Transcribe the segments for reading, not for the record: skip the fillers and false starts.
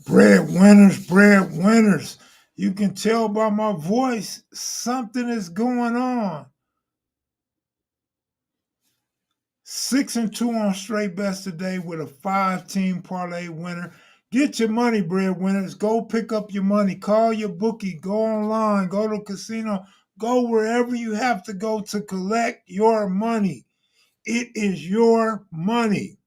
Breadwinners. You can tell by my voice something is going on. 6-2 on straight bets today with a 5-team parlay winner. Get your money, breadwinners. Go pick up your money. Call your bookie. Go online. Go to a casino. Go wherever you have to go to collect your money. It is your money.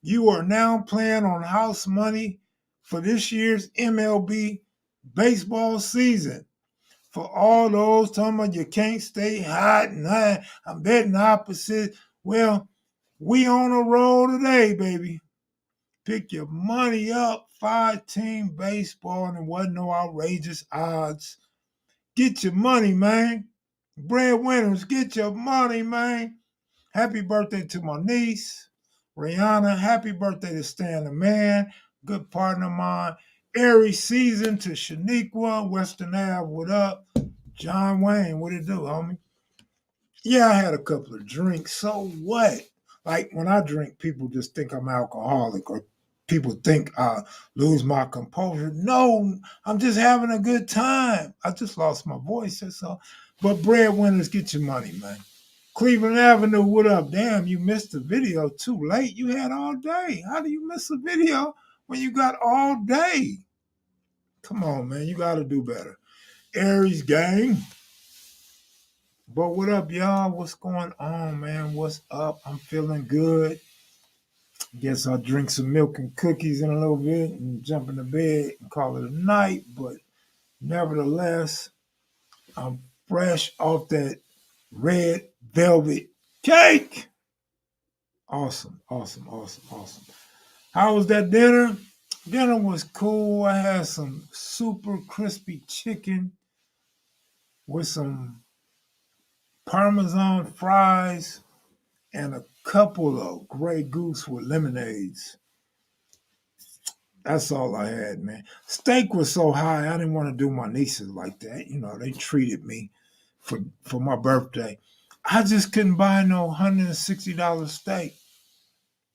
You are now playing on house money for this year's MLB baseball season. For all those talking about you can't stay hot and I'm betting opposite. Well, we on a roll today, baby. Pick your money up. 5-team baseball and it wasn't no outrageous odds. Get your money, man. Breadwinners, get your money, man. Happy birthday to my niece, Rihanna. Happy birthday to Stan the Man, good partner of mine. Aries season to Shaniqua, Western Ave, what up? John Wayne, what it do, homie? Yeah, I had a couple of drinks. So what? Like when I drink, people just think I'm alcoholic or people think I lose my composure. No, I'm just having a good time. I just lost my voice, that's all. But breadwinners, get your money, man. Cleveland Avenue, what up? Damn, you missed the video too late. You had all day. How do you miss a video when you got all day? Come on, man. You got to do better. Aries gang. But what up, y'all? What's going on, man? What's up? I'm feeling good. Guess I'll drink some milk and cookies in a little bit and jump into bed and call it a night. But nevertheless, I'm fresh off that red velvet cake. Awesome. How was that dinner? Dinner was cool. I had some super crispy chicken with some Parmesan fries and a couple of Grey Goose with lemonades. That's all I had, man. Steak was so high, I didn't want to do my nieces like that. You know, they treated me for my birthday. I just couldn't buy no $160 steak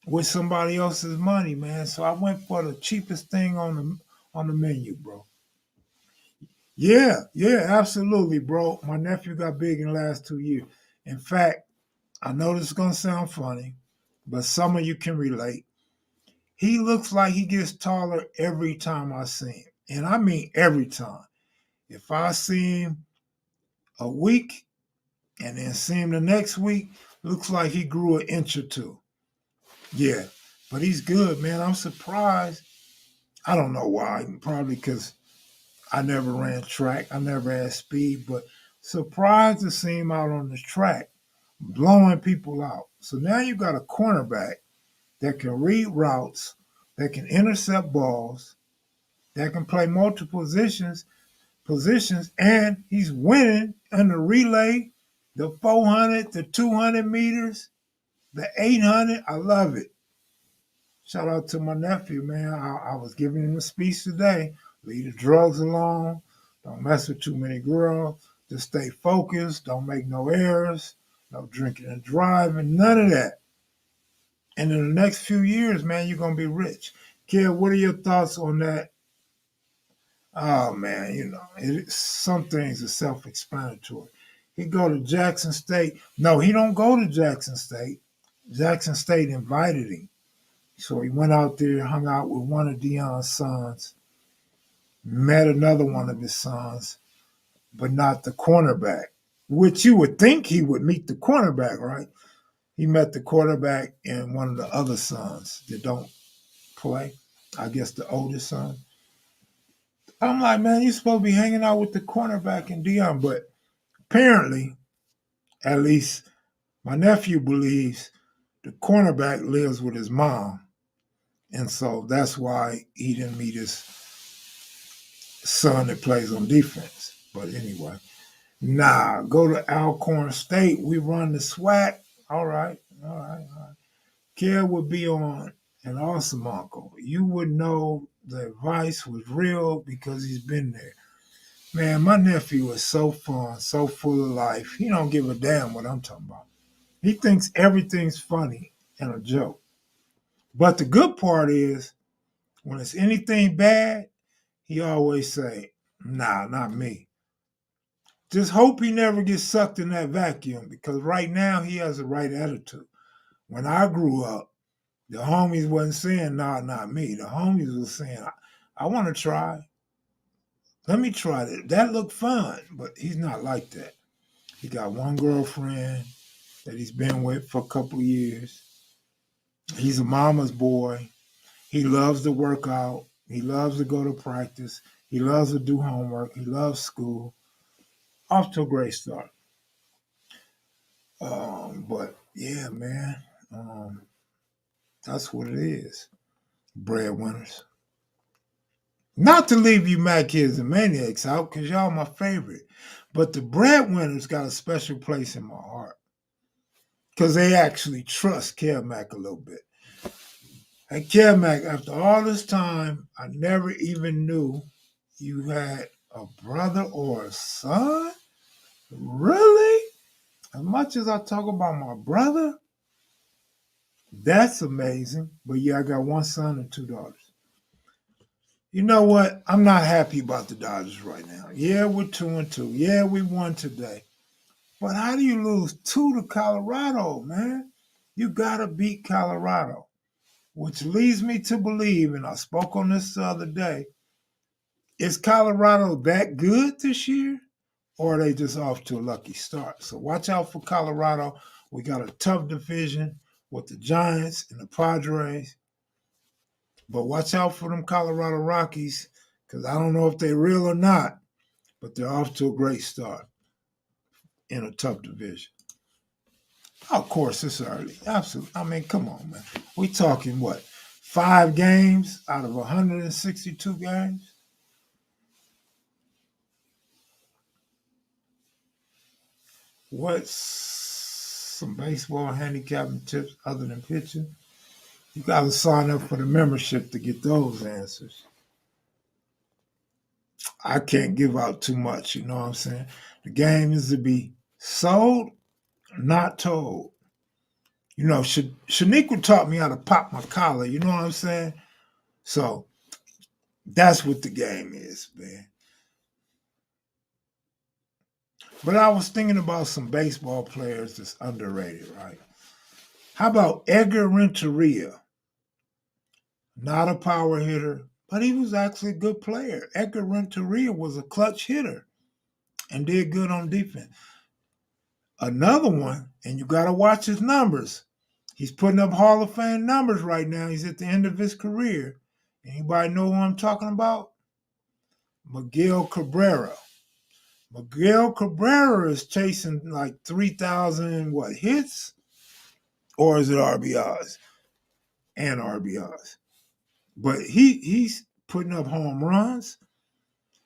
with somebody else's money, man. So I went for the cheapest thing on the menu, bro. Yeah, absolutely, bro. My nephew got big in the last 2 years. In fact, I know this is gonna sound funny, but some of you can relate. He looks like he gets taller every time I see him. And I mean every time. If I see him a week and then see him the next week, looks like he grew an inch or two. Yeah. But he's good, man. I'm surprised. I don't know why. Probably because I never ran track. I never had speed, but surprised to see him out on the track, blowing people out. So now you got a cornerback that can read routes, that can intercept balls, that can play multiple positions, and he's winning in the relay, the 400, the 200 meters, the 800. I love it. Shout out to my nephew, man. I was giving him a speech today. Leave the drugs alone. Don't mess with too many girls. Just stay focused. Don't make no errors. No drinking and driving. None of that. And in the next few years, man, you're going to be rich. Kid, what are your thoughts on that? Oh, man, some things are self-explanatory. He go to Jackson State. No, he don't go to Jackson State. Jackson State invited him. So he went out there, hung out with one of Deion's sons, met another one of his sons, but not the cornerback, which you would think he would meet the cornerback, right? He met the quarterback and one of the other sons that don't play. I guess the oldest son. I'm like, man, you're supposed to be hanging out with the cornerback and Deion, but apparently, at least my nephew believes the cornerback lives with his mom. And so that's why he didn't meet his son that plays on defense. But anyway, go to Alcorn State. We run the SWAT. All right. Care would be on an awesome uncle. You would know the advice was real because he's been there. Man, my nephew is so fun, so full of life. He don't give a damn what I'm talking about. He thinks everything's funny and a joke. But the good part is When it's anything bad, he always say, nah, not me. Just hope he never gets sucked in that vacuum because right now he has the right attitude. When I grew up, the homies wasn't saying, nah, not me. The homies was saying, I want to try. Let me try that. That looked fun, but he's not like that. He got one girlfriend that he's been with for a couple years. He's a mama's boy. He loves to work out. He loves to go to practice. He loves to do homework. He loves school. Off to a great start. But yeah, man, that's what it is. Breadwinners. Not to leave you mad kids and maniacs out, because y'all my favorite. But the breadwinners got a special place in my heart. Because they actually trust Mac a little bit. And Mac, after all this time, I never even knew you had a brother or a son? Really? As much as I talk about my brother, that's amazing. But yeah, I got one son and two daughters. You know what? I'm not happy about the Dodgers right now. Yeah, we're 2-2. Yeah, we won today. But how do you lose 2 to Colorado, man? You gotta beat Colorado. Which leads me to believe, and I spoke on this the other day, is Colorado that good this year? Or are they just off to a lucky start? So watch out for Colorado. We got a tough division with the Giants and the Padres. But watch out for them Colorado Rockies, because I don't know if they're real or not, but they're off to a great start in a tough division. Of course, it's early. Absolutely. I mean, come on, man. We talking what? 5 games out of 162 games? What's some baseball handicapping tips other than pitching? You got to sign up for the membership to get those answers. I can't give out too much, you know what I'm saying? The game is to be sold, not told. You know, Shaniqua taught me how to pop my collar, you know what I'm saying? So that's what the game is, man. But I was thinking about some baseball players that's underrated, right? How about Edgar Renteria? Not a power hitter, but he was actually a good player. Edgar Renteria was a clutch hitter and did good on defense. Another one, and you got to watch his numbers. He's putting up Hall of Fame numbers right now. He's at the end of his career. Anybody know who I'm talking about? Miguel Cabrera. Miguel Cabrera is chasing like 3,000 hits, or is it RBIs and RBIs? But he's putting up home runs.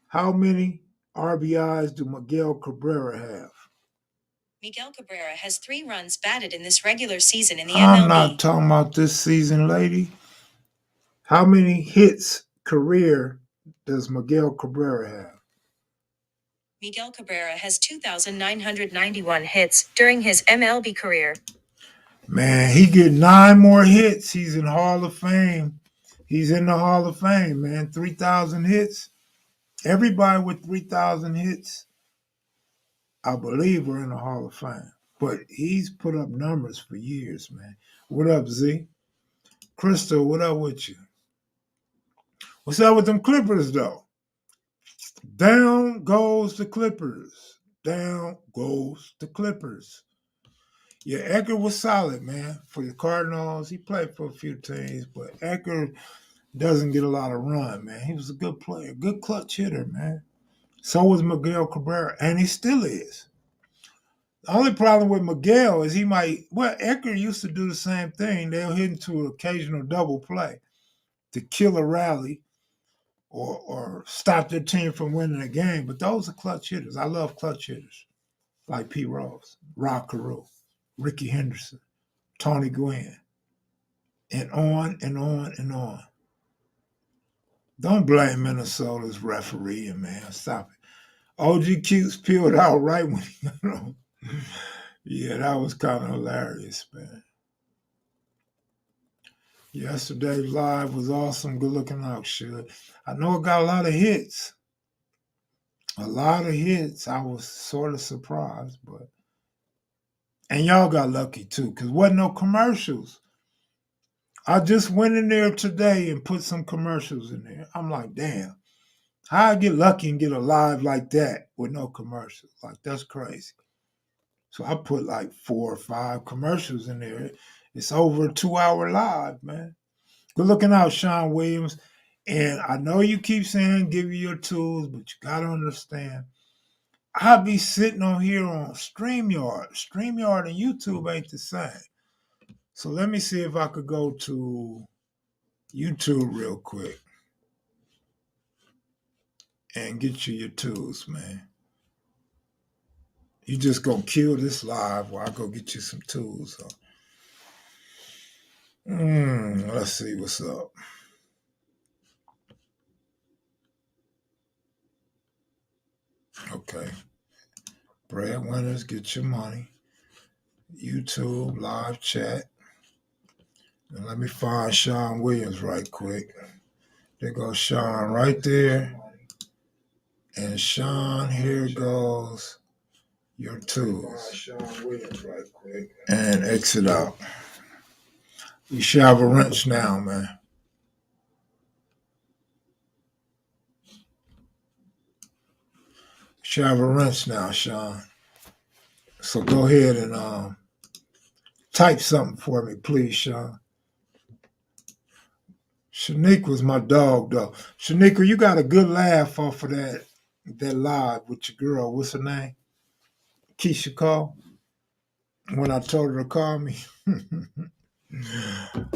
How many RBIs do Miguel Cabrera have? Miguel Cabrera has 3 runs batted in this regular season in the I'm MLB. not talking about this season, lady. How many hits career does Miguel Cabrera have? Miguel Cabrera has 2,991 hits during his MLB career. Man, he get 9 more hits. He's in Hall of Fame. He's in the Hall of Fame, man. 3,000 hits. Everybody with 3,000 hits, I believe, are in the Hall of Fame. But he's put up numbers for years, man. What up, Z? Crystal, what up with you? What's up with them Clippers, though? Down goes the Clippers. Down goes the Clippers. Yeah, Edgar was solid, man. For the Cardinals, he played for a few teams, but Edgar doesn't get a lot of run, man. He was a good player, good clutch hitter, man. So was Miguel Cabrera, and he still is. The only problem with Miguel is Edgar used to do the same thing. They'll hit into an occasional double play to kill a rally or stop their team from winning a game. But those are clutch hitters. I love clutch hitters like P. Rose, Rob Carew, Ricky Henderson, Tony Gwynn, and on and on and on. Don't blame Minnesota's refereeing, man. Stop it. OG Cutes peeled out right when he got on. Yeah, that was kind of hilarious, man. Yesterday live was awesome. Good looking out, Should. I know it got a lot of hits. A lot of hits. I was sort of surprised, but and y'all got lucky too, because wasn't no commercials. I just went in there today and put some commercials in there. I'm like, damn, how I get lucky and get a live like that with no commercials? Like that's crazy. So I put like 4 or 5 commercials in there. It's over a 2 hour live, man. Good looking out, Sean Williams. And I know you keep saying give you your tools, but you gotta understand. I'll be sitting on here on StreamYard. StreamYard and YouTube ain't the same. So let me see if I could go to YouTube real quick and get you your tools, man. You just gonna kill this live while I go get you some tools. So. Let's see what's up. Okay. Breadwinners, get your money. YouTube, live chat. And let me find Sean Williams right quick. There goes Sean right there. And Sean, here goes your tools. Sean Williams right quick. And exit out. You should have a wrench now, man. You should have a wrench now, Sean. So go ahead and type something for me, please, Sean. Shanique was my dog, though. Shanique, you got a good laugh off of that live with your girl. What's her name? Keisha Call. When I told her to call me,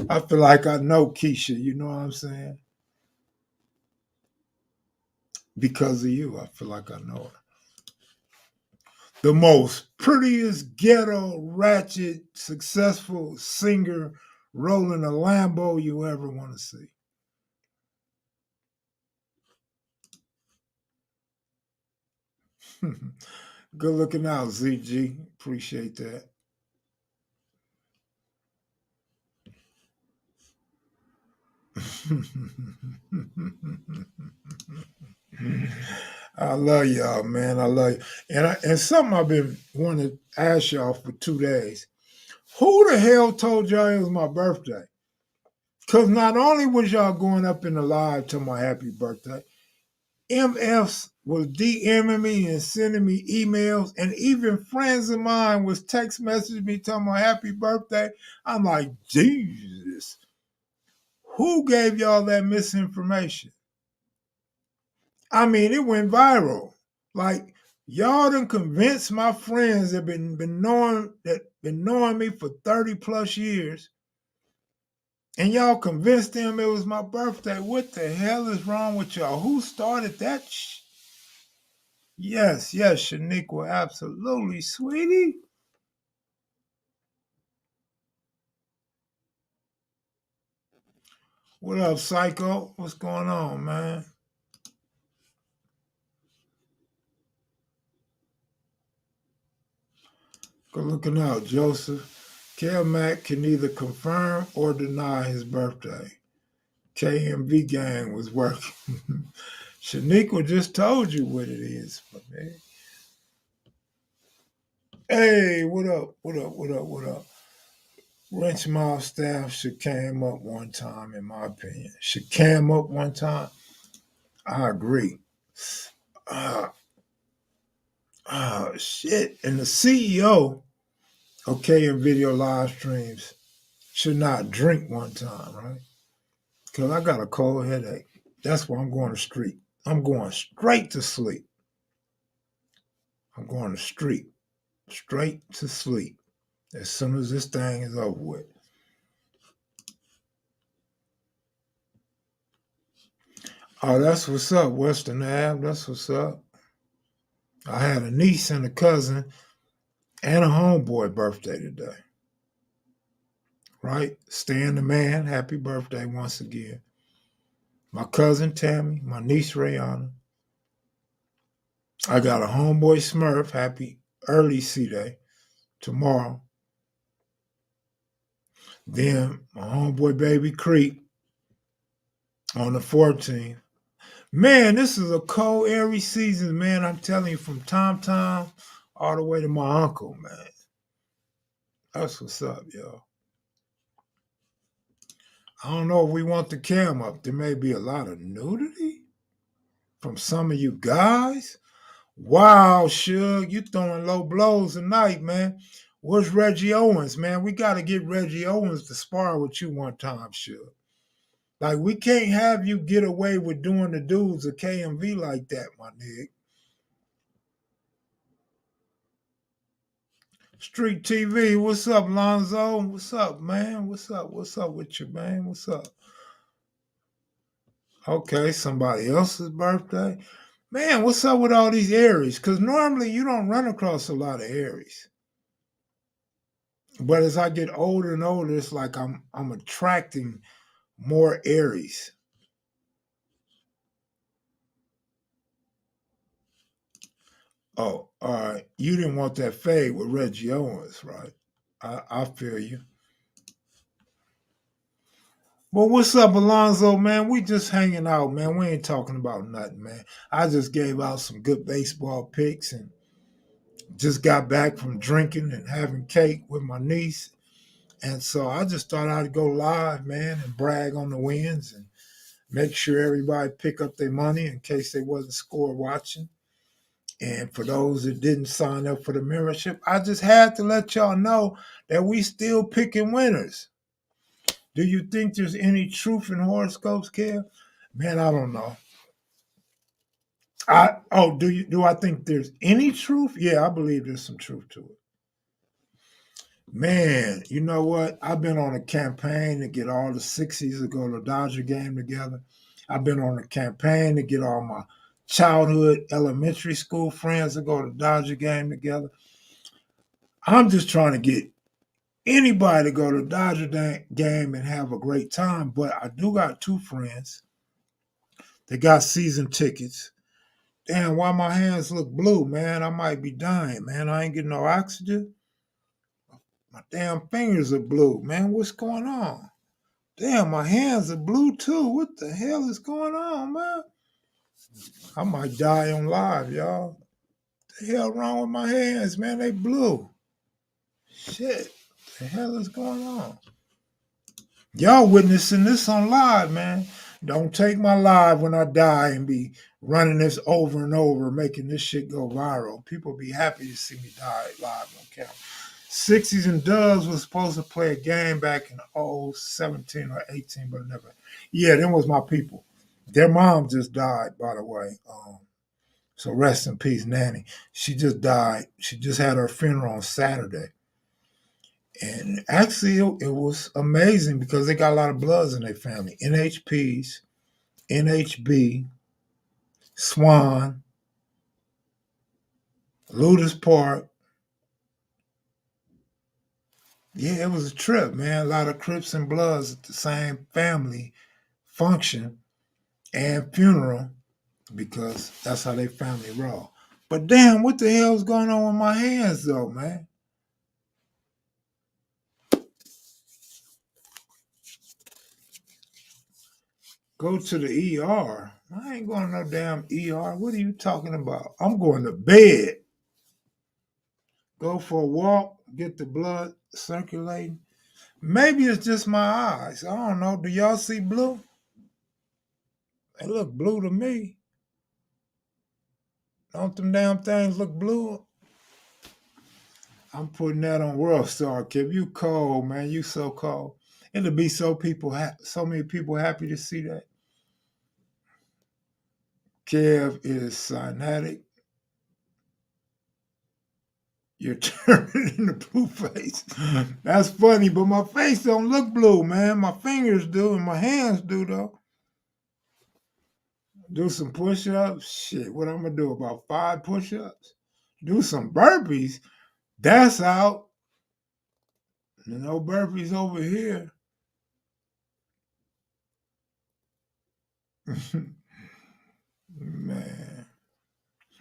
I feel like I know Keisha. You know what I'm saying? Because of you, I feel like I know her. The most prettiest ghetto, ratchet, successful singer rolling a Lambo you ever want to see. Good looking out, ZG. Appreciate that. I love y'all, man. I love you. And something I've been wanting to ask y'all for 2 days. Who the hell told y'all it was my birthday? Because not only was y'all going up in the live to my happy birthday, MFs was DMing me and sending me emails, and even friends of mine was text messaging me telling my happy birthday. I'm like, Jesus, who gave y'all that misinformation? I mean, it went viral. Like y'all done convinced my friends that been knowing me for 30 plus years, and y'all convinced them it was my birthday. What the hell is wrong with y'all? Who started that? Yes, Shaniqua, absolutely, sweetie. What up, Psycho? What's going on, man? Good looking out, Joseph. Mac can neither confirm or deny his birthday. KMV gang was working. Shaniqua just told you what it is, my man. Hey, what up? What up? Wrench Mile staff should came up one time, in my opinion. Should came up one time. I agree. Shit. And the CEO of KM Video live streams should not drink one time, right? Because I got a cold headache. That's why I'm going to street. I'm going straight to sleep. I'm going to street. Straight to sleep. As soon as this thing is over with. Oh, that's what's up, Western Ave. That's what's up. I had a niece and a cousin and a homeboy birthday today. Right? Stan the man, happy birthday once again. My cousin Tammy, my niece Rayana. I got a homeboy Smurf, happy early C-Day tomorrow. Then my homeboy Baby Creek on the 14th. Man, this is a cold, airy season, man. I'm telling you, from Tom all the way to my uncle, man. That's what's up, yo. I don't know if we want the cam up. There may be a lot of nudity from some of you guys. Wow, Suge, you throwing low blows tonight, man. Where's Reggie Owens, man? We got to get Reggie Owens to spar with you one time, Suge. Like, we can't have you get away with doing the dudes of KMV like that, my nigga. Street TV, what's up, Lonzo? What's up, man? What's up? What's up with you, man? What's up? Okay, somebody else's birthday. Man, what's up with all these Aries? Because normally you don't run across a lot of Aries. But as I get older and older, it's like I'm attracting more Aries. Oh, all right. You didn't want that fade with Reggie Owens, right? I feel you. Well, what's up, Alonzo, man? We just hanging out, man. We ain't talking about nothing, man. I just gave out some good baseball picks and just got back from drinking and having cake with my niece. And so I just thought I'd go live, man, and brag on the wins and make sure everybody pick up their money in case they wasn't score watching. And for those that didn't sign up for the membership, I just had to let y'all know that we still picking winners. Do you think there's any truth in horoscopes, Kev? Man, I don't know. Do I think there's any truth? Yeah, I believe there's some truth to it. Man, you know what? I've been on a campaign to get all the 60s to go to the Dodger game together. I've been on a campaign to get all my childhood elementary school friends to go to the Dodger game together. I'm just trying to get anybody to go to the Dodger game and have a great time. But I do got two friends that got season tickets. Damn, why my hands look blue, man? I might be dying, man. I ain't getting no oxygen. My damn fingers are blue, man. What's going on? Damn, my hands are blue too. What the hell is going on, man? I might die on live, y'all. What the hell wrong with my hands, man? They blue. Shit. What the hell is going on? Y'all witnessing this on live, man. Don't take my live when I die and be running this over and over, making this shit go viral. People be happy to see me die live on camera. 60s and Dubs was supposed to play a game back in 17 or 18, but never. Yeah, them was my people. Their mom just died, by the way. So rest in peace, Nanny. She just died. She just had her funeral on Saturday. And actually, it was amazing because they got a lot of Bloods in their family. NHPs, NHB, Swan, Ludus Park. Yeah, it was a trip, man. A lot of Crips and Bloods at the same family function and funeral because that's how they family roll. But damn, what the hell's going on with my hands though, man? Go to the ER. I ain't going to no damn ER. What are you talking about? I'm going to bed. Go for a walk, get the blood circulating. Maybe it's just my eyes. I don't know. Do y'all see blue? They look blue to me. Don't them damn things look blue? I'm putting that on World Star, Kev. You cold, man. You so cold. It'll be so so many people happy to see that. Kev is cynatic. You're turning into blue face. That's funny, but my face don't look blue, man. My fingers do, and my hands do, though. Do some push-ups. Shit, what I'm gonna do? About 5 push-ups? Do some burpees. That's out. No burpees over here. Man.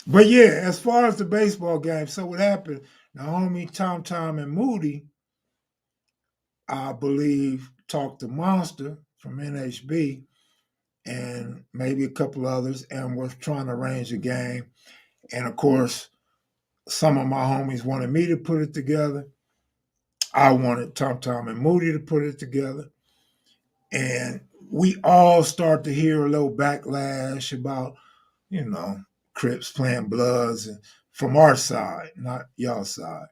But yeah, as far as the baseball game, so what happened? The homie Tom and Moody, I believe, talked to Monster from NHB and maybe a couple others and was trying to arrange a game. And of course, some of my homies wanted me to put it together. I wanted Tom Tom and Moody to put it together. And we all start to hear a little backlash about, you know, Crips playing Bloods and from our side, not y'all side.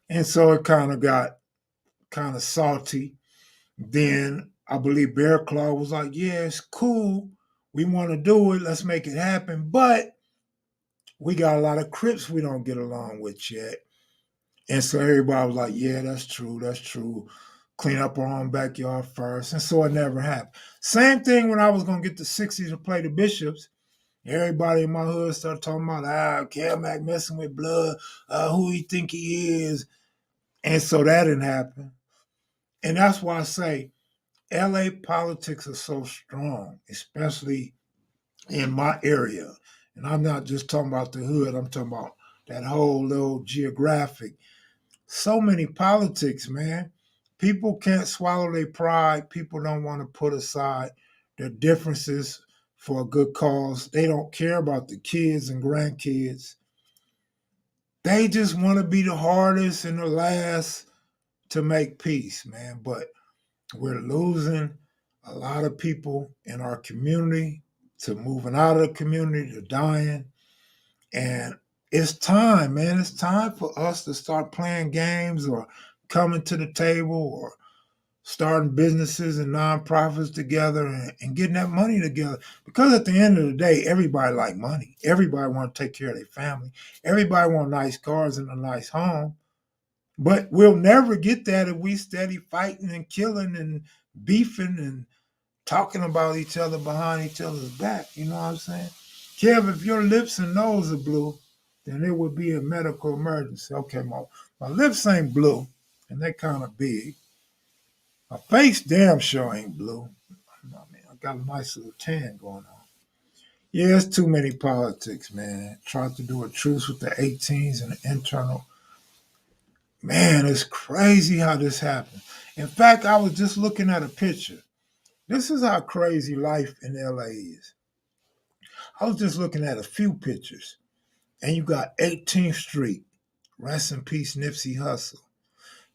And so it kind of got kind of salty. Then I believe Bear Claw was like, yeah, it's cool. We want to do it. Let's make it happen. But we got a lot of Crips we don't get along with yet. And so everybody was like, yeah, that's true. That's true. Clean up our own backyard first. And so it never happened. Same thing when I was going to get the 60s to play the Bishops. Everybody in my hood started talking about, Cal-Mac messing with Blood, who he think he is. And so that didn't happen. And that's why I say LA politics are so strong, especially in my area. And I'm not just talking about the hood, I'm talking about that whole little geographic. So many politics, man. People can't swallow their pride. People don't want to put aside their differences for a good cause. They don't care about the kids and grandkids. They just want to be the hardest and the last to make peace, man. But we're losing a lot of people in our community to moving out of the community, to dying. And it's time, man. It's time for us to start playing games or coming to the table or starting businesses and nonprofits together and getting that money together. Because at the end of the day, everybody like money. Everybody want to take care of their family. Everybody want nice cars and a nice home. But we'll never get that if we steady fighting and killing and beefing and talking about each other behind each other's back. You know what I'm saying? Kev, if your lips and nose are blue, then it would be a medical emergency. Okay, my lips ain't blue, and they kind of big. My face damn sure ain't blue. I mean, I got a nice little tan going on. Yeah, it's too many politics, man. Tried to do a truce with the 18s and the internal. Man, it's crazy how this happened. In fact, I was just looking at a picture. This is how crazy life in LA is. I was just looking at a few pictures, and you got 18th Street, rest in peace, Nipsey Hussle.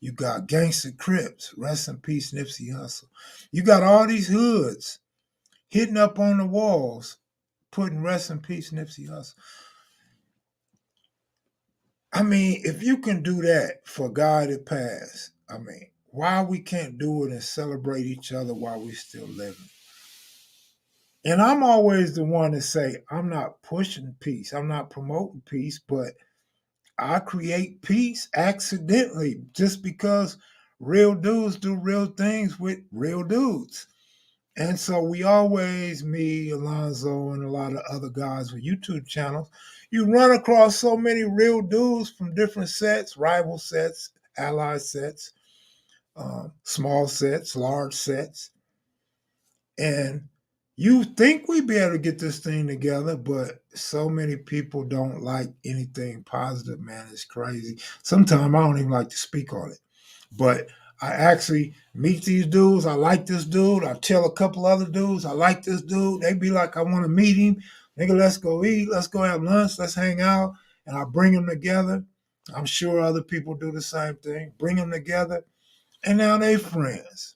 You got Gangster Crips, rest in peace, Nipsey Hussle. You got all these hoods hitting up on the walls, putting rest in peace, Nipsey Hussle. I mean, if you can do that for God that passed, I mean, why we can't do it and celebrate each other while we still living? And I'm always the one to say, I'm not pushing peace. I'm not promoting peace, but I create peace accidentally just because real dudes do real things with real dudes. And so we always, me, Alonzo, and a lot of other guys with YouTube channels, you run across so many real dudes from different sets, rival sets, ally sets, small sets, large sets. And you think we'd be able to get this thing together, but so many people don't like anything positive, man. It's crazy. Sometimes I don't even like to speak on it. But I actually meet these dudes. I like this dude. I tell a couple other dudes, I like this dude. They be like, I want to meet him. Nigga, let's go eat. Let's go have lunch. Let's hang out. And I bring them together. I'm sure other people do the same thing. Bring them together. And now they friends.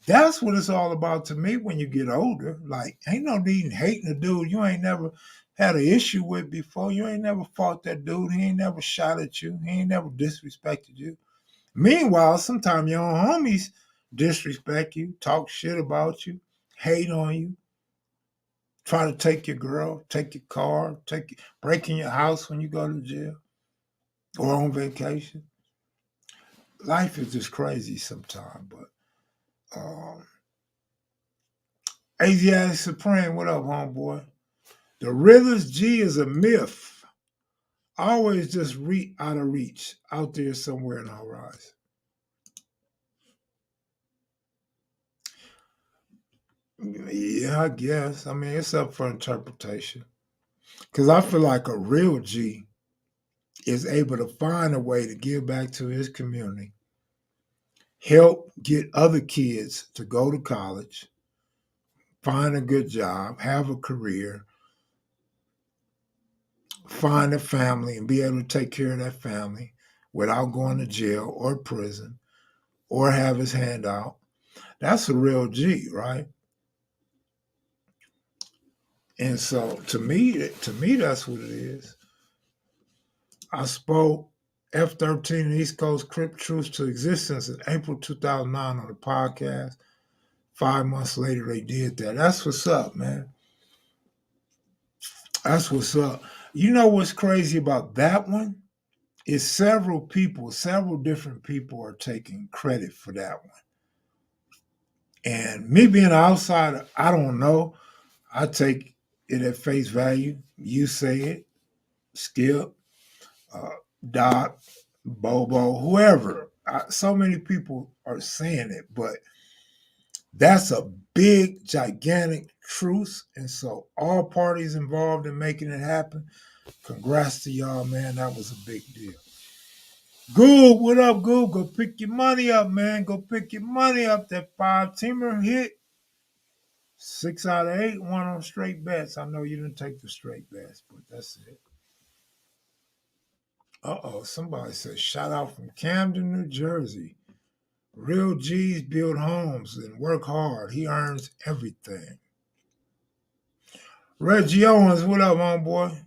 That's what it's all about to me when you get older. Like, ain't no need in hating a dude you ain't never had an issue with before. You ain't never fought that dude. He ain't never shot at you. He ain't never disrespected you. Meanwhile, sometimes your own homies disrespect you, talk shit about you, hate on you, try to take your girl, take your car, break in your house when you go to jail or on vacation. Life is just crazy sometimes, but Asiatic Supreme, what up, homeboy? The realest G is a myth. Always just out of reach, out there somewhere in the horizon. Yeah, I guess. I mean, it's up for interpretation. Because I feel like a real G is able to find a way to give back to his community. help get other kids to go to college, find a good job, have a career, find a family, and be able to take care of that family without going to jail or prison or have his hand out. That's a real G, right? And so to me, that's what it is. I spoke F-13 and East Coast Crip Truth to existence in April 2009 on the podcast. 5 months later, they did that. That's what's up, man. That's what's up. You know what's crazy about that one? Is several different people are taking credit for that one. And me being an outsider, I don't know. I take it at face value. You say it, Skip, uh, Doc, Bobo, whoever. So many people are saying it, but that's a big, gigantic truth. And so all parties involved in making it happen, congrats to y'all, man. That was a big deal. Goob, what up, Goob? Go pick your money up, man. Go pick your money up. That 5-teamer hit. 6 out of 8, one on straight bets. I know you didn't take the straight bets, but that's it. Uh-oh, somebody said, shout out from Camden, New Jersey. Real G's build homes and work hard. He earns everything. Reggie Owens, what up, homeboy?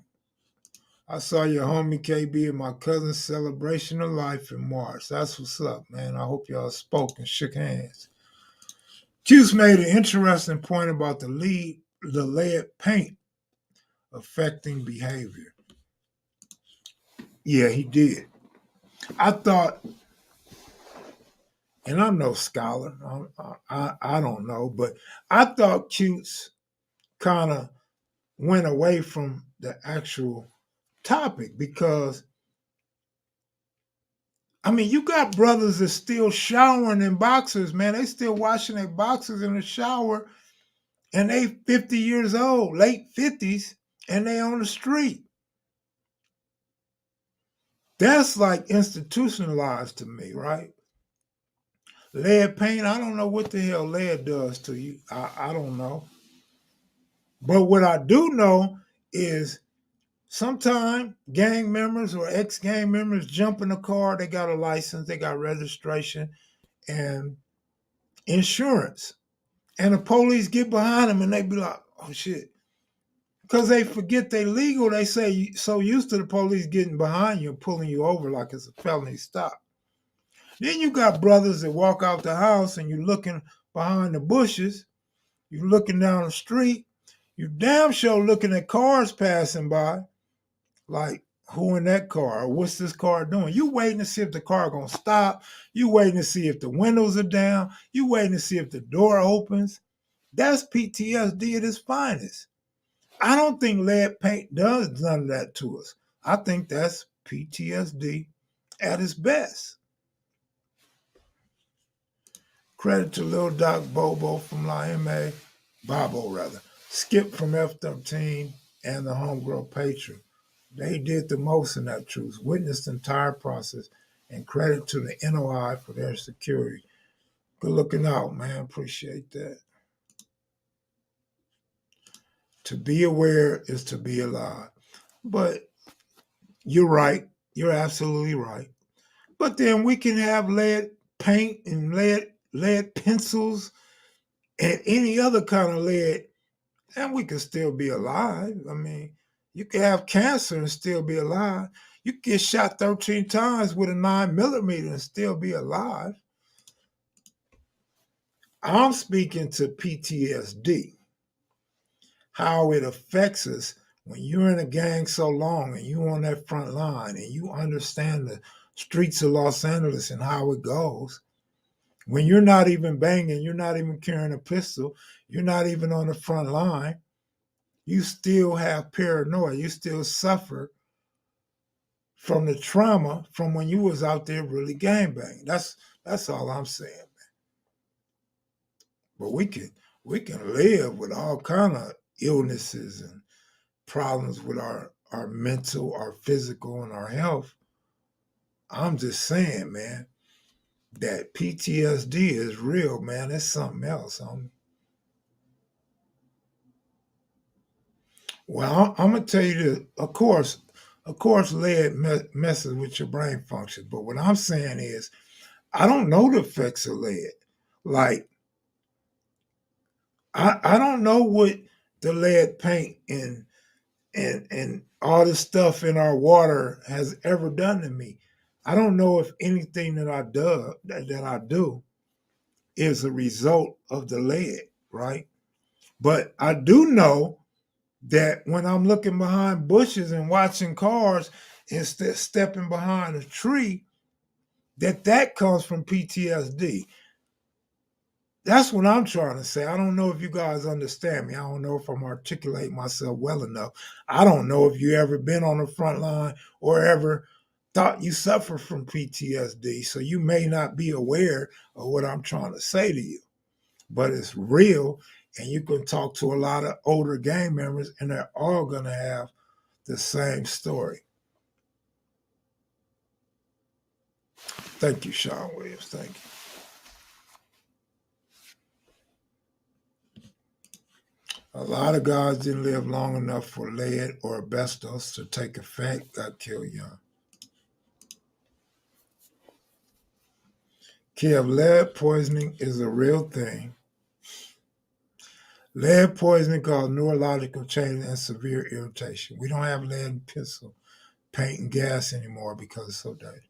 I saw your homie KB and my cousin's celebration of life in March. That's what's up, man. I hope y'all spoke and shook hands. Juice made an interesting point about the lead paint affecting behavior. Yeah, he did. I thought, and I'm no scholar, I don't know, but I thought Cutes kind of went away from the actual topic because, I mean, you got brothers that still showering in boxers, man. They still washing their boxers in the shower, and they 50 years old, late 50s, and they on the street. That's like institutionalized to me, right? Lead paint, I don't know what the hell lead does to you. I don't know. But what I do know is sometimes gang members or ex-gang members jump in a car, they got a license, they got registration and insurance. And the police get behind them and they be like, oh shit. Because they forget they legal, they say so used to the police getting behind you and pulling you over like it's a felony stop. Then you got brothers that walk out the house and you're looking behind the bushes, you're looking down the street, you damn sure looking at cars passing by, like who in that car? Or what's this car doing? You waiting to see if the car gonna stop. You waiting to see if the windows are down. You waiting to see if the door opens. That's PTSD at its finest. I don't think lead paint does none of that to us. I think that's PTSD at its best. Credit to Lil Doc Bobo from La MA, Bobo rather, Skip from F-13, and the Homegirl Patron. They did the most in that truth, witnessed the entire process, and credit to the NOI for their security. Good looking out, man. Appreciate that. To be aware is to be alive. But you're right. You're absolutely right. But then we can have lead paint and lead pencils and any other kind of lead, and we can still be alive. I mean, you can have cancer and still be alive. You can get shot 13 times with a 9mm and still be alive. I'm speaking to PTSD, how it affects us when you're in a gang so long and you're on that front line and you understand the streets of Los Angeles and how it goes. When you're not even banging, you're not even carrying a pistol, you're not even on the front line, you still have paranoia. You still suffer from the trauma from when you was out there really gangbanging. That's all I'm saying. But we can live with all kind of illnesses and problems with our mental, our physical, and our health. I'm just saying, man, that PTSD is real, man. It's something else, homie. Well, I'm gonna tell you this. Of course, lead messes with your brain function. But what I'm saying is, I don't know the effects of lead. Like, I don't know what the lead paint and all the stuff in our water has ever done to me. I don't know if anything that I do is a result of the lead, right? But I do know that when I'm looking behind bushes and watching cars instead of stepping behind a tree, that comes from PTSD. That's what I'm trying to say. I don't know if you guys understand me. I don't know if I'm articulating myself well enough. I don't know if you ever been on the front line or ever thought you suffer from PTSD. So you may not be aware of what I'm trying to say to you, but it's real. And you can talk to a lot of older gang members, and they're all going to have the same story. Thank you, Sean Williams. Thank you. A lot of guys didn't live long enough for lead or asbestos to take effect, got killed young. Kev, lead poisoning is a real thing. Lead poisoning causes neurological changes and severe irritation. We don't have lead in pencil, paint, and gas anymore because it's so dirty.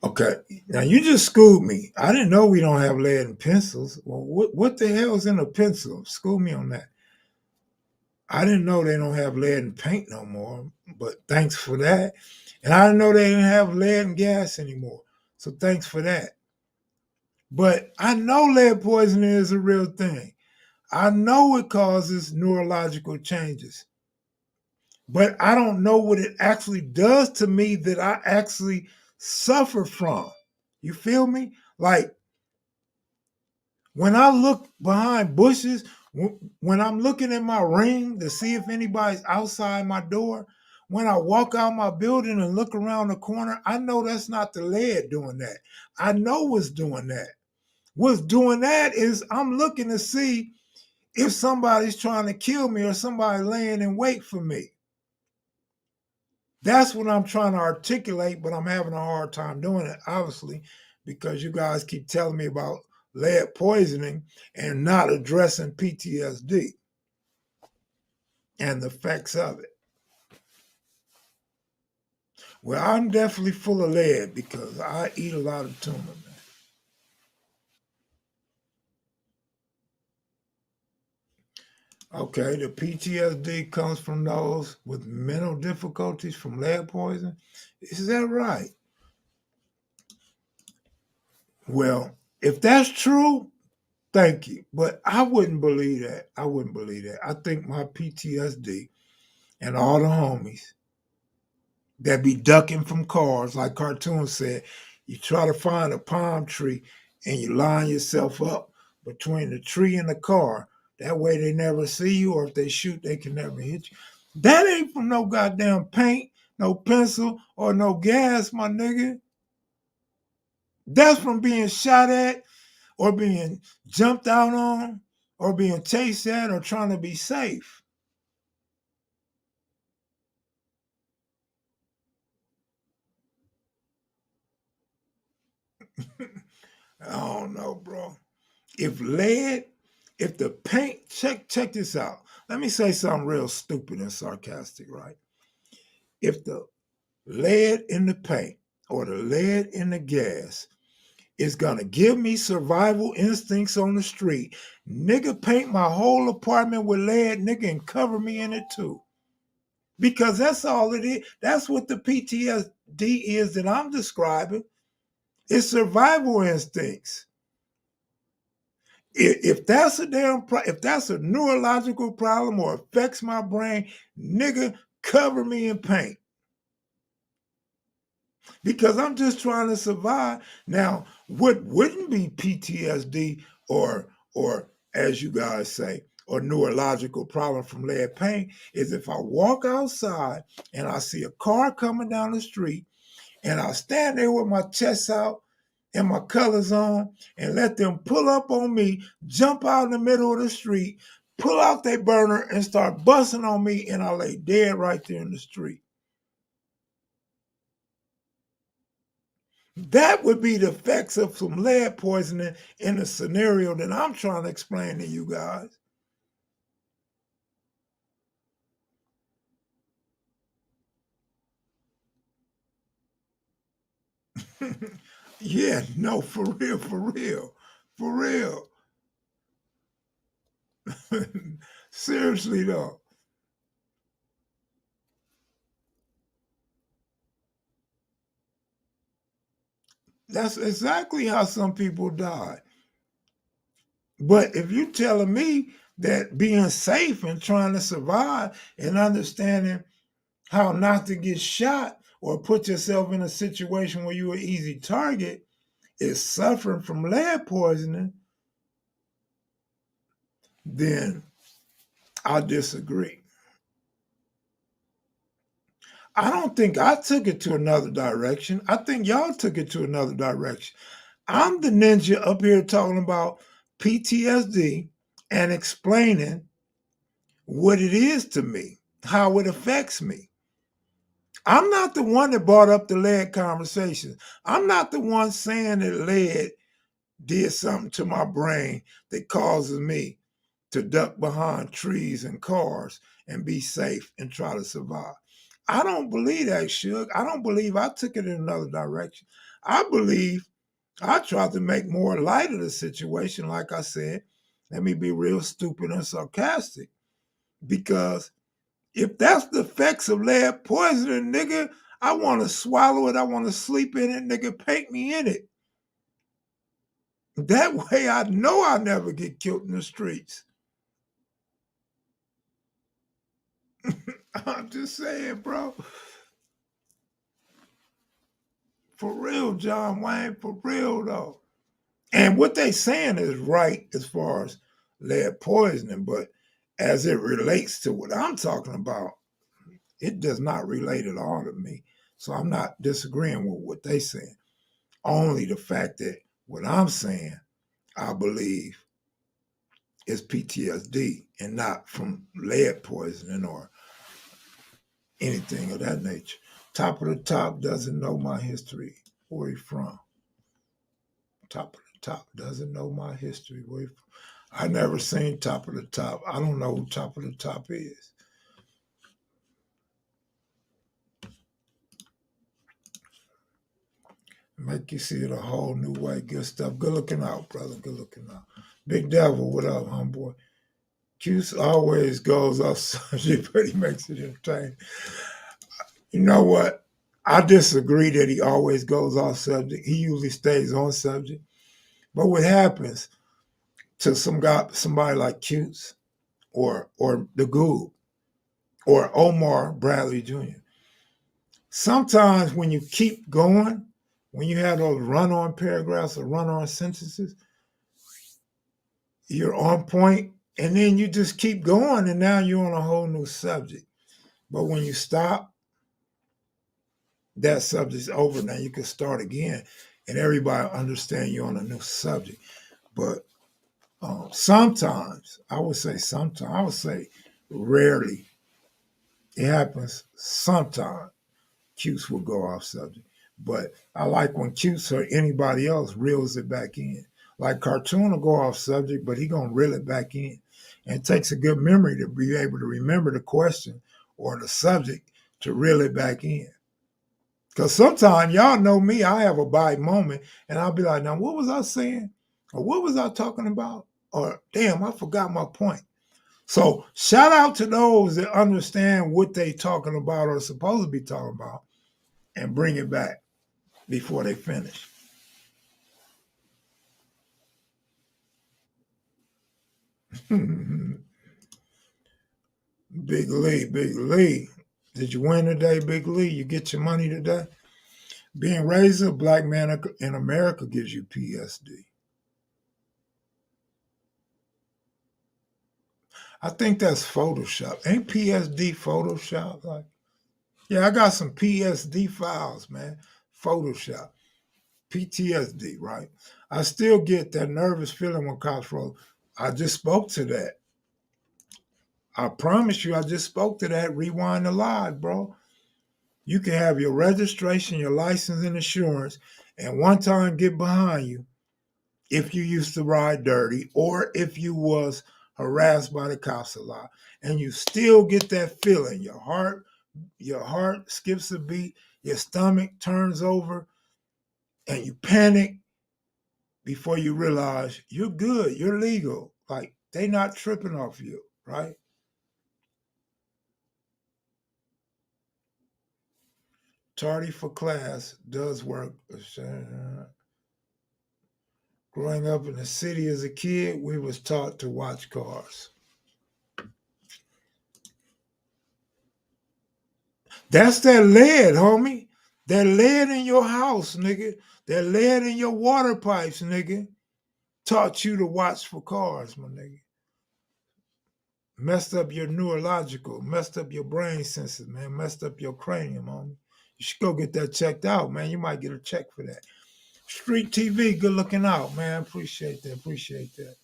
Okay, now you just schooled me. I didn't know we don't have lead in pencils. Well, what the hell is in a pencil? School me on that. I didn't know they don't have lead in paint no more, but thanks for that. And I didn't know they didn't have lead in gas anymore. So thanks for that. But I know lead poisoning is a real thing. I know it causes neurological changes. But I don't know what it actually does to me that I actually suffer from. You feel me? Like when I look behind bushes, when I'm looking at my ring to see if anybody's outside my door, when I walk out my building and look around the corner, I know that's not the lead doing that. I know what's doing that. What's doing that is I'm looking to see if somebody's trying to kill me or somebody laying in wait for me. That's what I'm trying to articulate, but I'm having a hard time doing it, obviously, because you guys keep telling me about lead poisoning and not addressing PTSD and the effects of it. Well, I'm definitely full of lead because I eat a lot of tuna, man. Okay, the PTSD comes from those with mental difficulties from lead poisoning. Is that right? Well, if that's true, thank you. But I wouldn't believe that. I wouldn't believe that. I think my PTSD and all the homies that be ducking from cars, like Cartoon said, you try to find a palm tree and you line yourself up between the tree and the car. That way they never see you, or if they shoot, they can never hit you. That ain't from no goddamn paint, no pencil, or no gas, my nigga. That's from being shot at or being jumped out on or being chased at or trying to be safe. I don't know, bro. If lead, if the paint, check this out. Let me say something real stupid and sarcastic, right? If the lead in the paint or the lead in the gas is gonna give me survival instincts on the street, nigga, paint my whole apartment with lead, nigga, and cover me in it too. Because that's all it is. That's what the PTSD is that I'm describing. It's survival instincts. If that's a if that's a neurological problem or affects my brain, nigga, cover me in paint. Because I'm just trying to survive. Now, what wouldn't be PTSD or as you guys say, or neurological problem from lead paint is if I walk outside and I see a car coming down the street and I stand there with my chest out and my colors on and let them pull up on me, jump out in the middle of the street, pull out their burner and start busting on me, and I lay dead right there in the street. That would be the effects of some lead poisoning in the scenario that I'm trying to explain to you guys. Yeah, no, for real, for real, for real. Seriously, though. That's exactly how some people die. But if you're telling me that being safe and trying to survive and understanding how not to get shot or put yourself in a situation where you're an easy target is suffering from lead poisoning, then I disagree. I don't think I took it to another direction. I think y'all took it to another direction. I'm the ninja up here talking about PTSD and explaining what it is to me, how it affects me. I'm not the one that brought up the lead conversation. I'm not the one saying that lead did something to my brain that causes me to duck behind trees and cars and be safe and try to survive. I don't believe that, Suge. I don't believe I took it in another direction. I believe I tried to make more light of the situation, like I said. Let me be real stupid and sarcastic. Because if that's the effects of lead poisoning, nigga, I want to swallow it. I want to sleep in it, nigga. Paint me in it. That way I know I never get killed in the streets. I'm just saying, bro. For real, John Wayne, for real though. And what they saying is right as far as lead poisoning, but as it relates to what I'm talking about, it does not relate at all to me. So I'm not disagreeing with what they saying. Only the fact that what I'm saying, I believe, is PTSD and not from lead poisoning or anything of that nature. Top of the Top doesn't know my history. Where he from? Top of the Top doesn't know my history. Where he from? I never seen Top of the Top. I don't know who Top of the Top is. Make you see it a whole new way. Good stuff. Good looking out, brother. Good looking out. Big Devil, what up, homeboy? Cuse always goes off subject, but he makes it entertaining. You know what? I disagree that he always goes off subject. He usually stays on subject. But what happens to somebody like Cuse or the Goob or Omar Bradley Jr., sometimes when you keep going, when you have those run-on paragraphs or run-on sentences, you're on point, and then you just keep going, and now you're on a whole new subject. But when you stop, that subject's over. Now you can start again, and everybody understand you're on a new subject. But sometimes, I would say rarely, it happens sometimes. Cuse will go off subject. But I like when Cuse or anybody else reels it back in. Like Cartoon will go off subject, but he gonna reel it back in. And it takes a good memory to be able to remember the question or the subject to reel it back in. Because sometimes y'all know me, I have a bite moment and I'll be like, now what was I saying? Or what was I talking about? Or damn, I forgot my point. So shout out to those that understand what they talking about or supposed to be talking about and bring it back before they finish. Big Lee, Big Lee. Did you win today, Big Lee? You get your money today? Being raised a black man in America gives you PSD. I think that's Photoshop. Ain't PSD Photoshop? Like, yeah, I got some PSD files, man. Photoshop. PTSD, right? I still get that nervous feeling when cops roll. I just spoke to that. I promise you, I just spoke to that. Rewind the live, bro. You can have your registration, your license, and insurance, and one time get behind you if you used to ride dirty or if you was harassed by the cops a lot, and you still get that feeling. Your heart skips a beat, your stomach turns over, and you panic before you realize you're good, you're legal. Like they not tripping off you, right? Tardy for class does work. Growing up in the city as a kid, we was taught to watch cars. That's that lead, homie. That lead in your house, nigga. That lead in your water pipes, nigga. Taught you to watch for cars, my nigga. Messed up your neurological, messed up your brain senses, man. Messed up your cranium, homie. You should go get that checked out, man. You might get a check for that. Street TV, good looking out, man. Appreciate that. Appreciate that.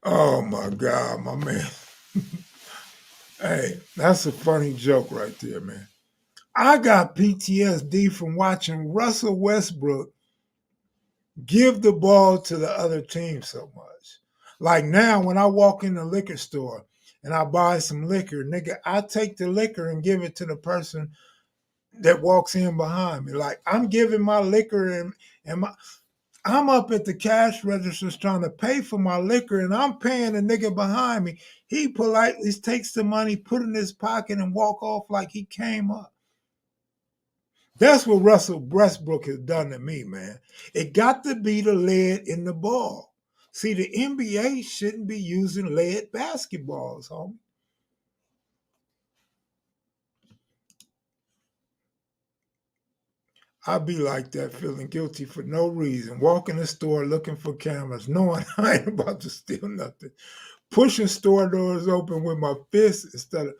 Oh my God, my man. Hey, that's a funny joke right there, man. I got PTSD from watching Russell Westbrook give the ball to the other team so much. Like now, when I walk in the liquor store and I buy some liquor, nigga, I take the liquor and give it to the person that walks in behind me. Like I'm giving my liquor and I'm up at the cash registers trying to pay for my liquor and I'm paying the nigga behind me. He politely takes the money, put it in his pocket, and walk off like he came up. That's what Russell Westbrook has done to me, man. It got to be the lead in the ball. See, the NBA shouldn't be using lead basketballs, homie. I'd be like that, feeling guilty for no reason. Walking the store looking for cameras, knowing I ain't about to steal nothing. Pushing store doors open with my fist instead of.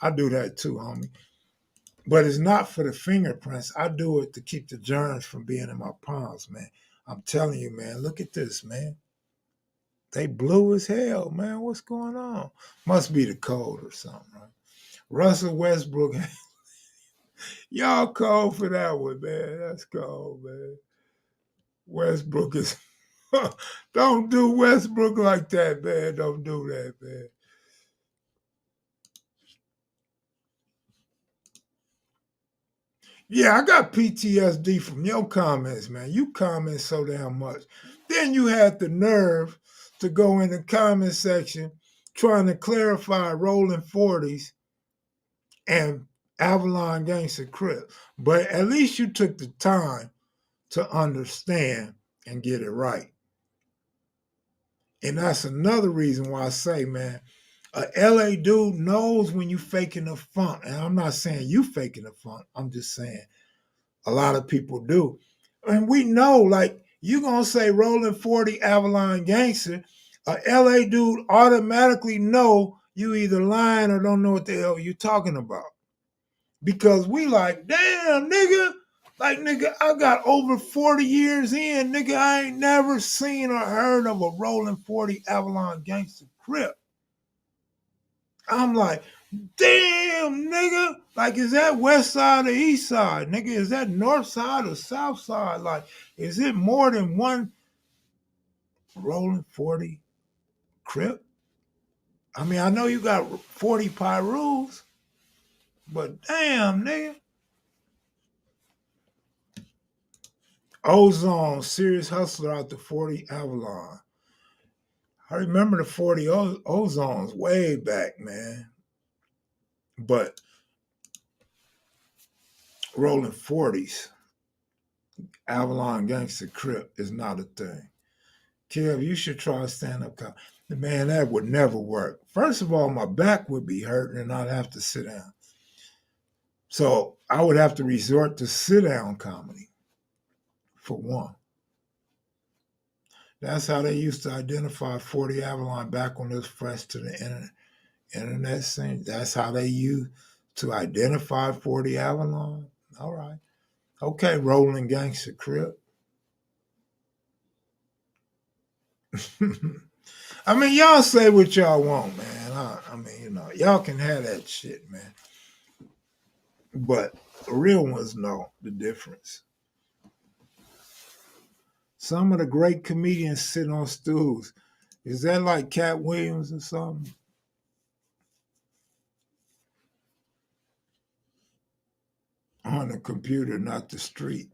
I do that too, homie. But it's not for the fingerprints. I do it to keep the germs from being in my palms, man. I'm telling you, man. Look at this, man. They blue as hell, man. What's going on? Must be the cold or something, right? Russell Westbrook, y'all cold for that one, man. That's cold, man. Westbrook is. Don't do Westbrook like that, man. Don't do that, man. Yeah, I got PTSD from your comments, man. You comment so damn much. Then you had the nerve to go in the comment section trying to clarify rolling 40s and Avalon Gangster Crip. But at least you took the time to understand and get it right. And that's another reason why I say, man, a LA dude knows when you faking the funk. And I'm not saying you faking the funk. I'm just saying a lot of people do. And we know, like, you gonna say rolling 40 Avalon Gangster, a LA dude automatically know you either lying or don't know what the hell you talking about. Because we like, damn, nigga. Like, nigga, I got over 40 years in, nigga. I ain't never seen or heard of a rolling 40 Avalon Gangster Crip. I'm like, damn, nigga. Like, is that west side or east side? Nigga, is that north side or south side? Like, is it more than one rolling 40 Crip? I mean, I know you got 40 Pyrus, but damn, nigga. Ozone, serious hustler out the 40 Avalon. I remember the 40 Ozones way back, man. But rolling 40s, Avalon Gangster Crip is not a thing. Kev, you should try stand up comedy. Man, that would never work. First of all, my back would be hurting and I'd have to sit down. So I would have to resort to sit down comedy for one. That's how they used to identify 40 Avalon back when it was fresh to the internet. Internet scene. That's how they use to identify 40 Avalon. All right. Okay, rolling gangster crip. I mean, y'all say what y'all want, man. I mean, y'all can have that shit, man. But the real ones know the difference. Some of the great comedians sit on stools. Is that like Cat Williams or something? On the computer, not the street.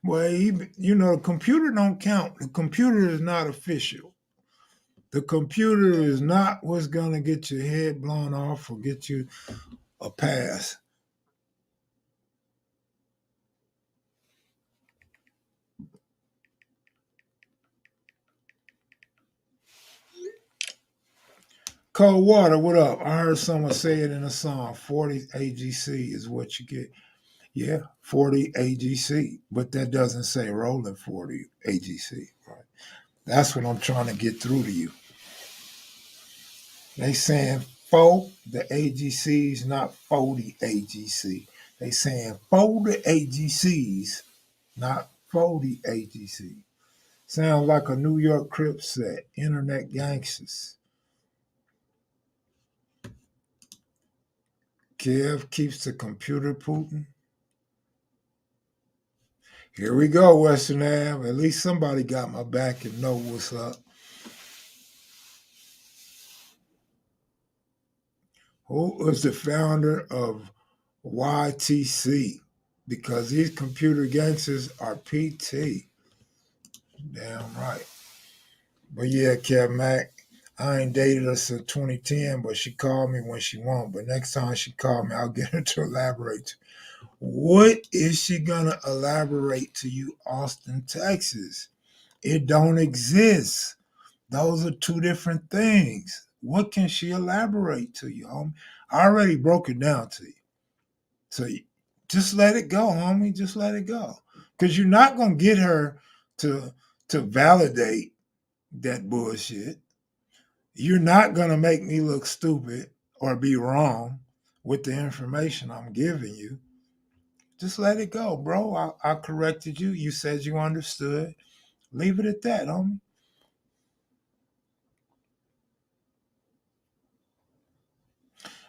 Well, the computer don't count. The computer is not official. The computer is not what's gonna get your head blown off or get you a pass. Cold water, what up? I heard someone say it in a song. 40 AGC is what you get. Yeah, 40 AGC, but that doesn't say rolling 40 AGC, right? That's what I'm trying to get through to you. They saying the AGCs, not 40 AGC. They saying 40 AGCs, not 40 AGC. Sounds like a New York Crip set. Internet gangsters. Kev keeps the computer Putin. Here we go, Western Ave. At least somebody got my back and know what's up. Who was the founder of YTC? Because these computer gangsters are PT. Damn right. But yeah, Kev Mac, I ain't dated her since 2010, but she called me when she won't. But next time she called me, I'll get her to elaborate. What is she gonna elaborate to you, Austin, Texas? It don't exist. Those are two different things. What can she elaborate to you, homie? I already broke it down to you. So just let it go, homie. Just let it go. Because you're not gonna get her to validate that bullshit. You're not gonna make me look stupid or be wrong with the information I'm giving you. Just let it go, bro. I corrected you. You said you understood. Leave it at that, homie.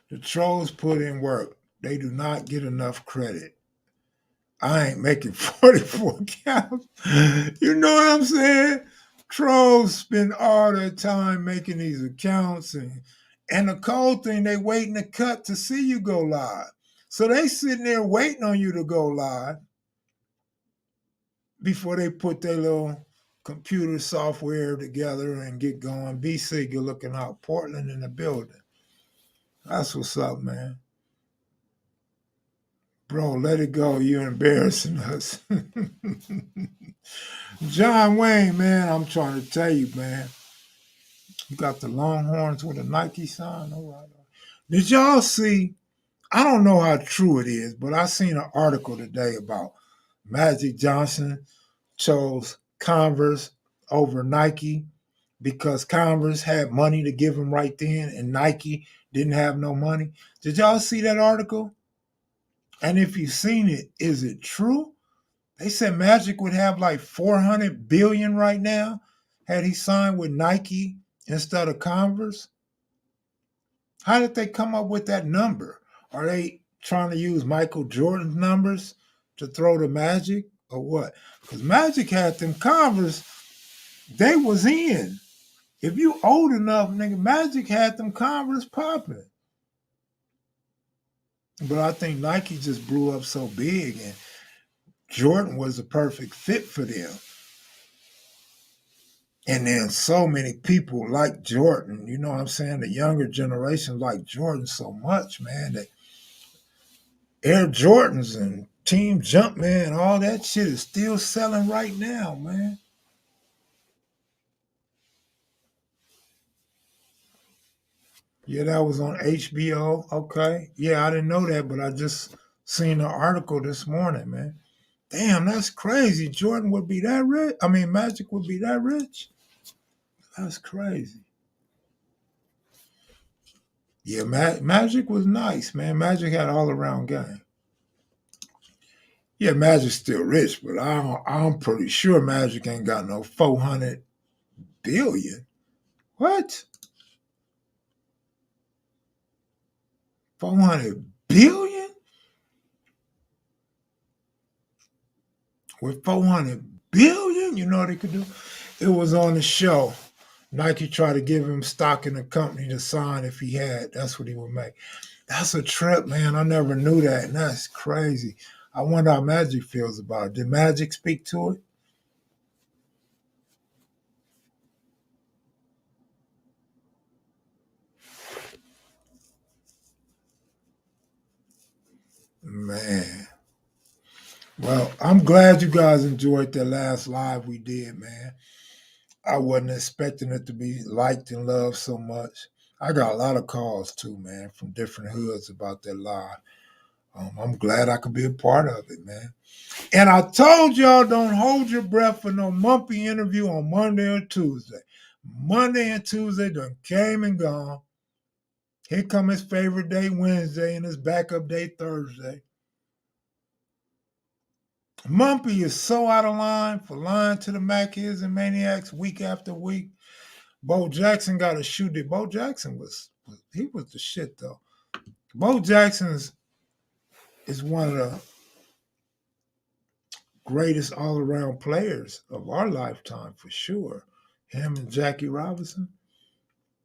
The trolls put in work. They do not get enough credit. I ain't making 44 counts. You know what I'm saying? Trolls spend all their time making these accounts and the cold thing, they waiting to cut to see you go live. So they sitting there waiting on you to go live before they put their little computer software together and get going. BC, good looking out. Portland in the building. That's what's up, man. Bro, let it go. You're embarrassing us. John Wayne, man, I'm trying to tell you, man. You got the Longhorns with a Nike sign. All right. Did y'all see? I don't know how true it is, but I seen an article today about Magic Johnson chose Converse over Nike because Converse had money to give him right then and Nike didn't have no money. Did y'all see that article? And if you've seen it, is it true? They said Magic would have like 400 billion right now had he signed with Nike instead of Converse. How did they come up with that number? Are they trying to use Michael Jordan's numbers to throw the Magic or what? Because Magic had them Converse, they was in. If you old enough, nigga, Magic had them Converse popping. But I think Nike just blew up so big and Jordan was a perfect fit for them. And then so many people like Jordan, you know what I'm saying? The younger generation like Jordan so much, man, that Air Jordans and Team Jumpman, all that shit is still selling right now, man. Yeah, that was on HBO. Okay. Yeah, I didn't know that, but I just seen the article this morning, man. Damn, that's crazy. Jordan would be that rich. I mean, Magic would be that rich. That's crazy. Yeah, Magic was nice, man. Magic had all around game. Yeah, Magic's still rich, but I'm pretty sure Magic ain't got no 400 billion. What? 400 billion? With 400 billion? You know what he could do? It was on the show. Nike tried to give him stock in the company to sign if he had. That's what he would make. That's a trip, man. I never knew that. And that's crazy. I wonder how Magic feels about it. Did Magic speak to it? Man. Well, I'm glad you guys enjoyed that last live we did, man. I wasn't expecting it to be liked and loved so much. I got a lot of calls too, man, from different hoods about that live. I'm glad I could be a part of it, man. And I told y'all don't hold your breath for no Mumpy interview on Monday or Tuesday. Monday and Tuesday done came and gone. Here come his favorite day, Wednesday, and his backup day, Thursday. Mumpy is so out of line for lying to the Mackies and Maniacs week after week. Bo Jackson got to shoot it. Bo Jackson he was the shit though. Bo Jackson is one of the greatest all around players of our lifetime for sure. Him and Jackie Robinson.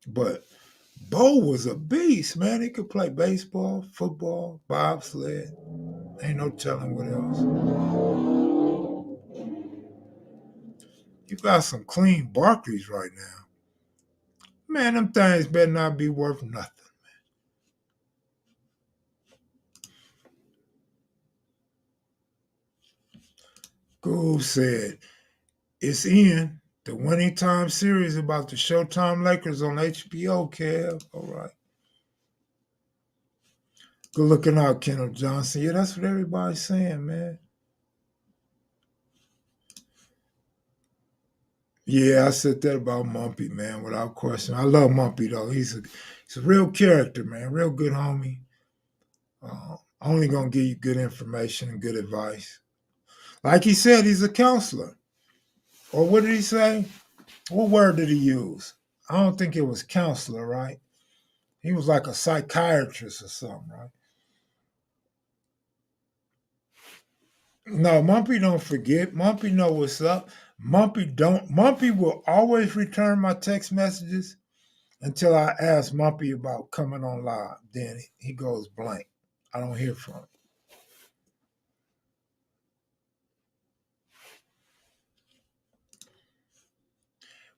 But Bo was a beast, man. He could play baseball, football, bobsled. Ain't no telling what else. You got some clean Barclays right now. Man, them things better not be worth nothing. Gould said, it's in the winning time series about the Showtime Lakers on HBO, Kev. All right. Good looking out, Kendall Johnson. Yeah, that's what everybody's saying, man. Yeah, I said that about Mumpy, man, without question. I love Mumpy though. He's a real character, man. Real good homie. Only gonna give you good information and good advice. Like he said, he's a counselor. Or what did he say? What word did he use? I don't think it was counselor, right? He was like a psychiatrist or something, right? No, Mumpy don't forget. Mumpy know what's up. Mumpy will always return my text messages until I ask Mumpy about coming on live. Then he goes blank. I don't hear from him.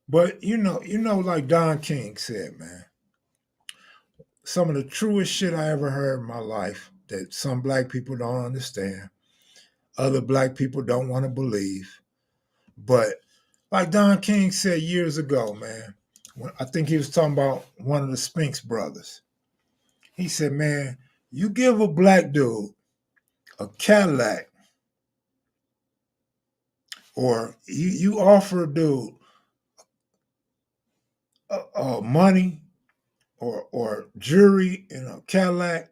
But like Don King said, man, some of the truest shit I ever heard in my life that some black people don't understand, other black people don't want to believe. But like Don King said years ago, man, I think he was talking about one of the Spinks brothers. He said, man, you give a black dude a Cadillac or you offer a dude money or jewelry in a Cadillac,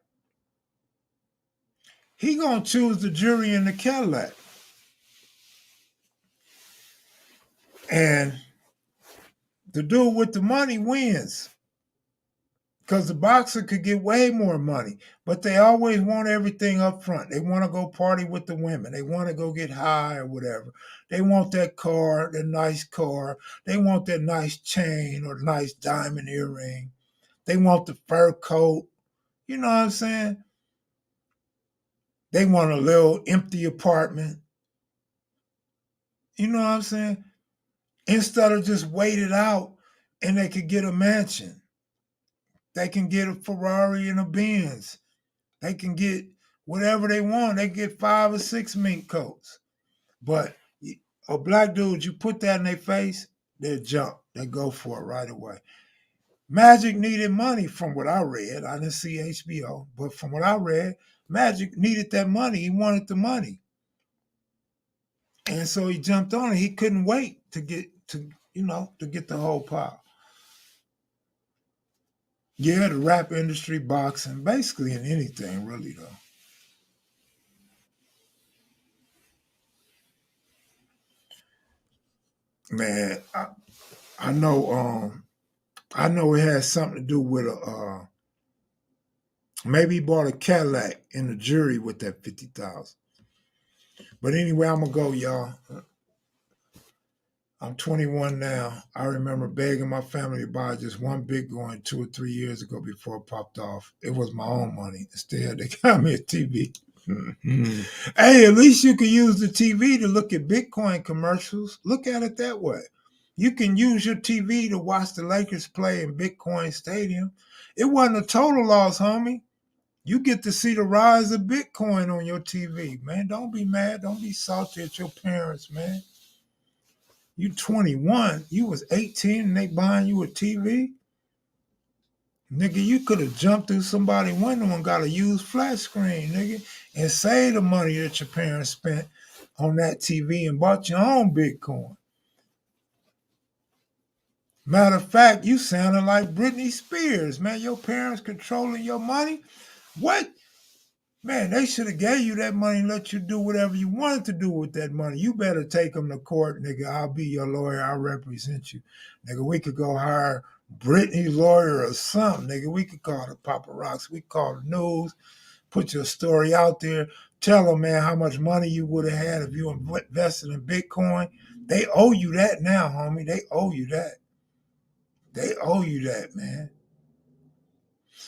he gonna choose the jewelry in the Cadillac. And the dude with the money wins. Because the boxer could get way more money, but they always want everything up front. They want to go party with the women. They want to go get high or whatever. They want that car, that nice car. They want that nice chain or nice diamond earring. They want the fur coat. You know what I'm saying? They want a little empty apartment. You know what I'm saying? Instead of just wait it out and they could get a mansion. They can get a Ferrari and a Benz. They can get whatever they want. They get 5 or 6 mink coats. But a black dude, you put that in their face, they jump. They go for it right away. Magic needed money from what I read. I didn't see HBO, but from what I read, Magic needed that money. He wanted the money. And so he jumped on it. He couldn't wait to get the whole pile. Yeah, the rap industry, boxing, basically in anything, really though. Man, I know. I know it has something to do with a. Maybe he bought a Cadillac in the jury with that 50,000. But anyway, I'm gonna go, y'all. I'm 21 now. I remember begging my family to buy just one Bitcoin 2 or 3 years ago before it popped off. It was my own money. Instead, they got me a TV. Hey, at least you can use the TV to look at Bitcoin commercials. Look at it that way. You can use your TV to watch the Lakers play in Bitcoin Stadium. It wasn't a total loss, homie. You get to see the rise of Bitcoin on your TV, man. Don't be mad. Don't be salty at your parents, man. You 21. You was 18 and they buying you a TV? Nigga, you could have jumped through somebody's window and got a used flat screen, nigga, and saved the money that your parents spent on that TV and bought your own Bitcoin. Matter of fact, you sounding like Britney Spears, man. Your parents controlling your money? What? Man, they should have gave you that money and let you do whatever you wanted to do with that money. You better take them to court, nigga. I'll be your lawyer. I'll represent you. Nigga, we could go hire Britney's lawyer or something, nigga. We could call the paparazzi. We could call the news, put your story out there. Tell them, man, how much money you would have had if you invested in Bitcoin. They owe you that now, homie. They owe you that. They owe you that, man.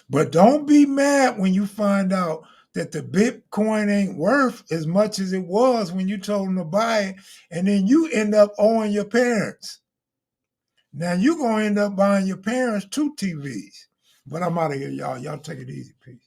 But don't be mad when you find out that the Bitcoin ain't worth as much as it was when you told them to buy it, and then you end up owing your parents. Now you're going to end up buying your parents 2 TVs. But I'm out of here, y'all. Y'all take it easy. Peace.